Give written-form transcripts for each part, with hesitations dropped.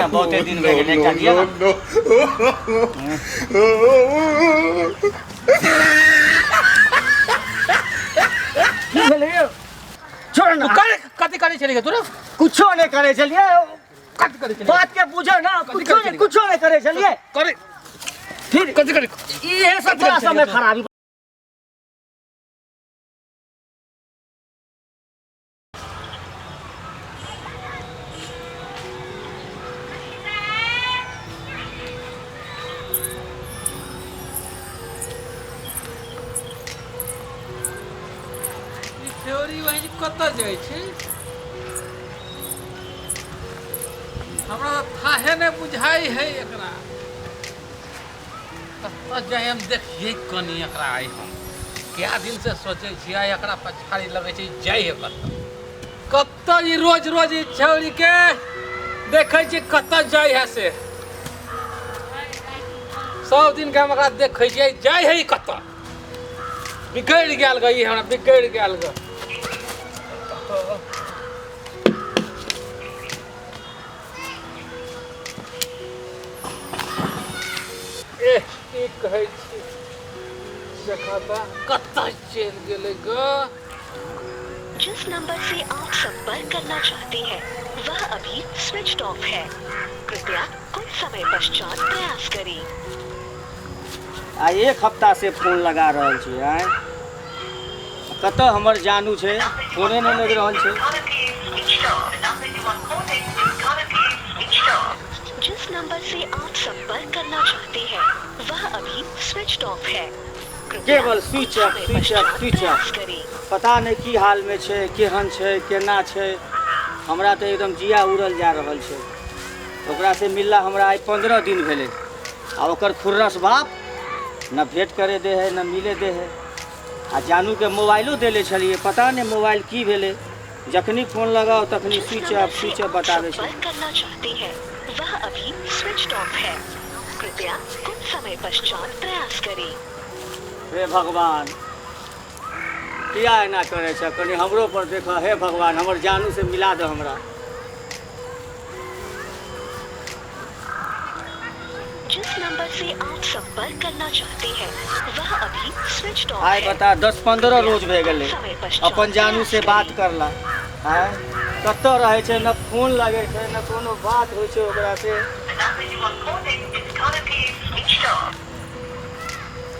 बहुत दिन में गेले का दिया छोड़ ना कति करे चलेगा तू कुछो नहीं करे चलिए कति करे चलेगा बात के पूछो ना कुछो नहीं करे चलिए करे फिर कति करे ये सब थोड़ा समय खराबी थ्योरी वही कत जाए छे हमरा थाहे ने बुझाई है एकरा कत जाए हम देखिए कनी एकरा आई हम क्या दिन से सोचे छिया एकरा पछाड़ी लगे छे जाय है कत ई रोज रोज ई छौरी के देखे छी कत जाय है से सब दिन के हम एकरा देखे छी जाय है कत बिगड़ गेल गई हमरा बिगड़ गेल ग कहे देखा कत चल गेले ग जिस नंबर से आप संपर्क करना चाहते हैं वह अभी स्विच ऑफ है। कृपया कुछ समय पश्चात प्रयास करें। एक हफ्ता से फोन लगा रहल छी आय कत हमर जानू छे फोने नहीं लग रहल छे। जिस नंबर से आप संपर्क करना चाहते हैं वह अभी स्विच ऑफ है। केवल स्विच ऑफ पता नहीं की हाल में छे केहन छे केना छे हमरा तो एकदम जिया उड़ल जा रहल छे। ओकरा से मिलला हमरा आई 15 दिन भेले आ ओकर खुर्रस बाप न भेंट करे दे है न मिले दे है आ जानू के मोबाइलो देले छलिए पता नहीं मोबाइल की भेले जखनी फोन लगाओ तखनी स्विच ऑफ बतावे छे। करना चाहते हैं वह अभी स्विच ऑफ है। कृपया कुछ समय पश्चात प्रयास करें। हे भगवान किया एना करे छे कनी हमरो पर देखो हे भगवान हमर जानू से मिला दो हमरा। जिस नंबर से आप संपर्क करना चाहते हैं वह अभी स्विच ऑफ आय है। बता 10-15 रोज भे गेले अपन जानू से बात करला आय कत रहे छे न फोन लगे छे न कोनो बात होय छे ओकरा से।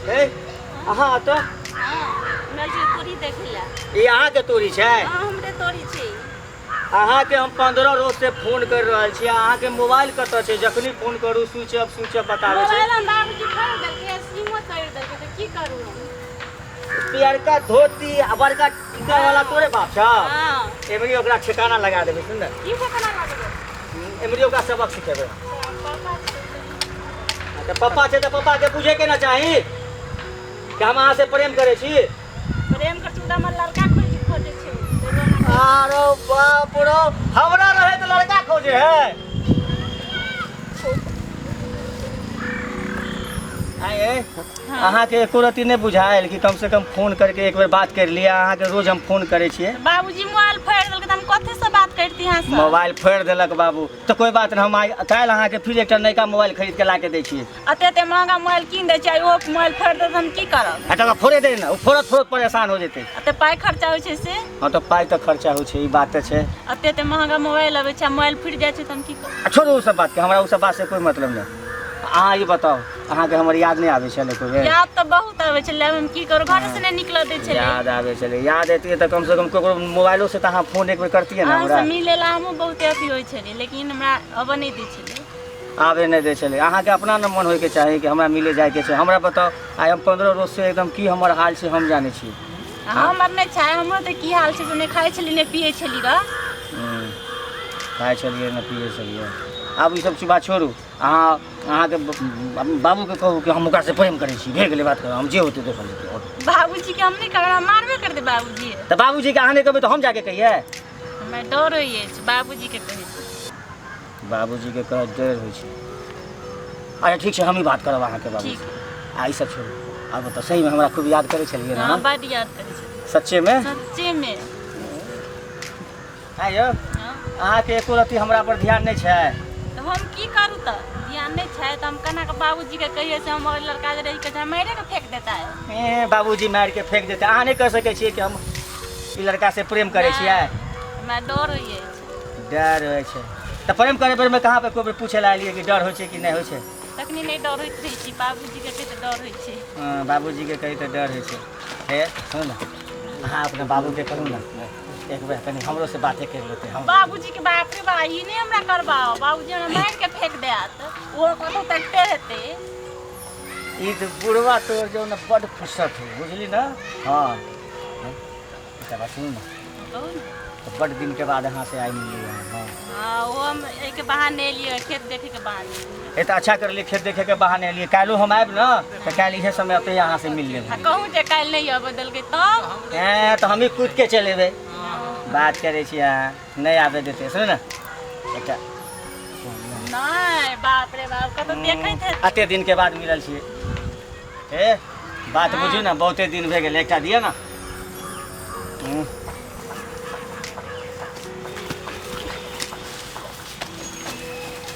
हे अहाँ तो तोरी देखला ये अहाँ के तोरी छे हमरे तोरी छै अहाँ के हम 15 रोज से फोन कर रहल छी अहाँ के मोबाइल कत छे जखनी फोन करू स्विच ऑफ बतावे छे। मोबाइल हम बाबूजी खरीद देलकै सिमो खरीद देलकै त की करू हम पियरका धोती आ बड़का टीका वाला तोरे बाप छ। हां एमरी ओकरा ठिकाना लगा देबे सुन न की ठिकाना लागबे एमरी ओकरा सबक सिखेबे। पापा छे त पापा के पूछे के ना चाही कि हम अहाँ से प्रेम करे छी। प्रेम कर चूड़ा में लड़का खोजे छै आरो बाप रो हमरा रहे त लड़का खोजे है आए अहाँ के एको रती नहीं बुझायल कि कम से कम फोन करके एक बार बात कर लिया। अहाँ के रोज हम फोन करे छिए बाबूजी मोबाइल फाड़ देलकै त हम कथे से बात करती हां सब मोबाइल फाड़ देलक बाबू तो कोई बात नहीं हम काल अहाँ के फिर एक नयका मोबाइल खरीद के लाके दै छिए। अते महंगा मोबाइल कीन दे छै ओ मोबाइल फाड़ दे त हम की करब। हटा फोड़े दे ना फोड़त परेशान हो जेते। अते पाई खर्चा होय छै से हां तो पाई तो खर्चा हो छै ई बात छै। अते महंगा मोबाइल आबै छै मोबाइल फुट जाय छै त हम की करब। छोड़ो उ सब बात के हमरा उ सब बात से कोई मतलब नहीं। अहाँ ये बताओ अहाँ के हमर याद नहीं आवे छले कोई याद तो बहुत आवे छले हम की करू घर से नहीं निकल दे छले। याद आवे छले याद एतिए त कम से कम कोकरो मोबाइलो से त अहाँ फोन एक बेर करतिए ना हमरा। से मिलेला हम बहुत अथी होय छले लेकिन हमरा अब नहीं दै छले आवे नहीं दे छले। अहाँ के अपना न मन होय के चाही कि हमरा मिले जाय के छै। हमरा बताओ आइ हम 15 रोज से एकदम की हमर हाल से हम जाने छी। हमर नहीं छै हमरो त की हाल छै ने खाय छली ने पिए छली ग खाय छलिए न पिए छलिए। अब ई सब बात छोड़ू अहाँ के बाबू के कहू कि हम ओकरा से प्रेम करे छी भे गेले बात कर हम जे होते देख लेते। बाबूजी के हम नहीं करब मारबे कर दे बाबूजी त बाबूजी के अहाँ नहीं कहबे तो हम जाके कहिए। मैं डर होइए बाबूजी के कहे बाबूजी के कह डर होय छै। अच्छा ठीक छै हम ही बात करब अहाँ के बाबू ठीक से। आई सब छोड़ू अब तो सही में हमरा खूब याद करे छलिए ना। हां बड़ याद करे छै सच्चे में हां आयो अहाँ के एको रती हमरा पर ध्यान नहीं छै। तो हम की करू तो ध्यान नहीं छै तो हम कना के बाबूजी के कहिए से हमर लड़का जे रही के मारे के फेंक देता है। बाबूजी मार के फेंक देते, अहाँ नहीं कह सकै छियै कि हम ई लड़का से प्रेम करै छियै? हमरा डर होइए डर होइ छै तऽ प्रेम करे बेर में कहाँ पे कोई पूछे ला एलियै कि डर होइ छै कि नहीं होइ छै? तखनी नहीं डर होइत रही छी, बाबूजी के कहि तो डर होइ छै। बाबूजी के कही तऽ डर होइ छै। हे सुन ना, अहाँ अपने बाबू के कहू ना एक बेर कनी हमरो से बातें कर लेते हम। बाबूजी के बाप रे बा ई नहीं हमरा करबाओ, बाबूजी हमरा मार के फेंक देत, वो कतो तकते रहते। ई तो बुढ़वा तोर जो ना बड़ फुर्सत है बुझली ना। हाँ तब सुन ना, तो बड़ दिन के बाद यहाँ से आई मिली है। हाँ वो हम एक बहाने लिए खेत देखे के बहाने। ये तो अच्छा कर लिए, खेत देखे के बहाने लिए। काल्हि हम आयब ना तो काल्हि इहे समय होते यहाँ से मिल लेबै। कहूँ जे काल्हि नहीं अब बदल के तब तो हम ही कूद के चले अबै। बात करे छी अहाँ नहीं आबे देते। सुन ना एकटा नहीं बाप रे बाप कतो देखै थे अते दिन के बाद मिलल छियै। ए बात बुझू ना, बहुते दिन भे गेल, एकटा दिया ना।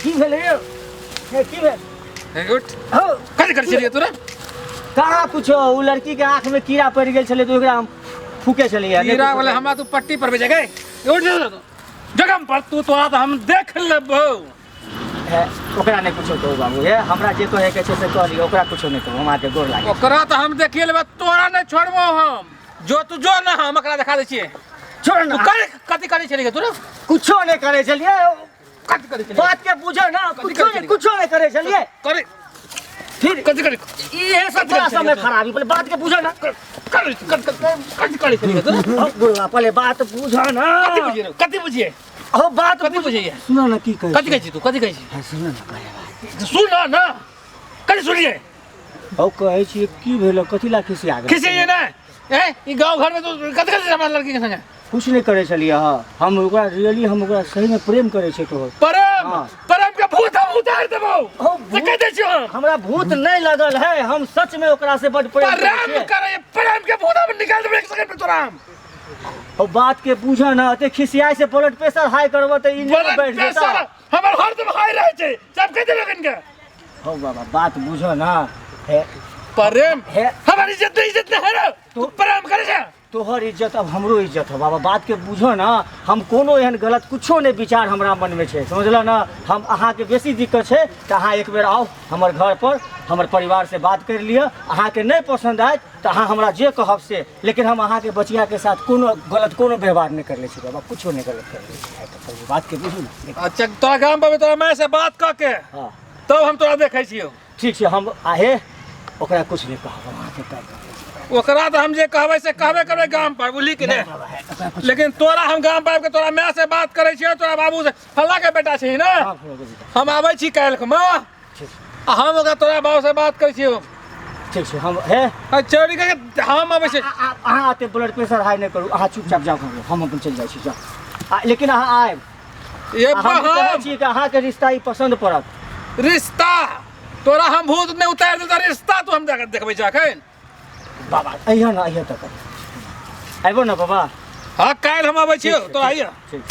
की भेलै यौ? की भेल? गुड हो कथी कर छलिए तोरा? कहाँ कुछो, उ लड़की के आँख में कीड़ा पड़ गेल छलै तो ओकरा हम फूके छलिए। कीड़ा वाला हमरा तू पट्टी पर भेजे गए उठ जगह पर तू तोरा तो हम देख लेबो। ओकरा नहीं कुछो कहू बाबू, हे हमरा जे कहे के छै से कह लियो, ओकरा कुछो नहीं कहू, हम आके गोर लागे। ओकरा तो हम देखिए लेबे, तोरा नहीं छोड़बो हम। जो तू जो ना हम एकरा दिखा दे छिए। छोड़ ना, कथी करे छलिए तोरा? कुछो नहीं करे छलिए। कथी करे छलिए? बात के बुझो ना, कुछो नहीं करे छलिए। करे फिर कथी करे? ये सब थोड़ा समय खराबी, पहले बात के बुझो ना। कथी करे छलिए तोरा? बोला पहले बात बुझो ना। कथी बुझिए? हो बात कथी बुझिए? सुनो ना की कहे। कथी कहै छी तू? कथी कहै छी? हां सुनो ना कहे। सुन ना कथी सुनिए? ओ कहे छी की भेलो, कथी ला खिसी आ गेल? खिसिए ना ई गांव घर में तो कथी हमरा लड़की के संगे कुछ नहीं करे छलिए। हम ओकरा रियली हम ओकरा सही में प्रेम करे छै। तो परम परम के भूत हम उतार देबो। से कह दे छी हमरा भूत नहीं लगल है, हम सच में ओकरा से बड़ प्रेम करे परम छियै। करे परम के भूत हम निकाल देबो एक सेकंड में तोरा हम। ओ बात के बुझो ना, अते खिसियाई से ब्लड प्रेशर हाई करबो त इ नहीं बैठ जेता। हमर हरदम हाई रहे छै, सब कह दे लोगन के। हो बाबा बात बुझो ना। हे प्रेम हे हमारी इज्जत नहीं है रे, तू प्रेम करे छै। तोहर इज्जत अब हमरो इज्जत हो बाबा। बात के बुझो ना, हम कोनो एहन गलत कुछो नहीं विचार हमरा मन में छै, समझल ना। हम अहाँ के बेसी दिक्कत छै तो अहाँ एक बेर आओ हमर घर पर, हमर परिवार से बात कर लिया। अहाँ के नहीं पसंद आए तो अहाँ हमरा जे कहब से, लेकिन हम अहाँ के बचिया के साथ कोनो गलत कोनो व्यवहार नहीं कर ले छी बाबा, कुछो नहीं गलत कर ले छी। बात के बुझू ना। अच्छा तोरा गांव पर तोरा मैं से बात क के हां तब हम तोरा देखै छियो। ठीक छै, हम आहे ओकरा कुछ नहीं कहब, अहाँ के कर ओकरा तो हम जे कहबै से कहबे करबै गांव पर, बुझली कि नहीं? लेकिन तोरा हम गांव पर के तोरा मैं से बात करे छियो, तोरा बाबू से फल्ला के बेटा छी ना। हम आबै छी काल्हि के मां, हम ओकरा तोरा बाबू से बात करे छियो। ठीक छै, हम हे चोरी के हम आबै छी। अहाँ आते ब्लड प्रेशर हाई नहीं करू, अहाँ चुपचाप जाओ, हम अपन चल जाइ छी जाओ। लेकिन अहाँ आएब ये हम कहै छी कि अहाँ के रिश्ता ई पसंद पड़त। रिश्ता तोरा हम भूत नहीं उतार देता, रिश्ता तो हम देखबै जाके बाबा अइहा ना, अइहा तक आइबो ना बाबा। हाँ काल्हि हम आबै छियो, तो आइए। ठीक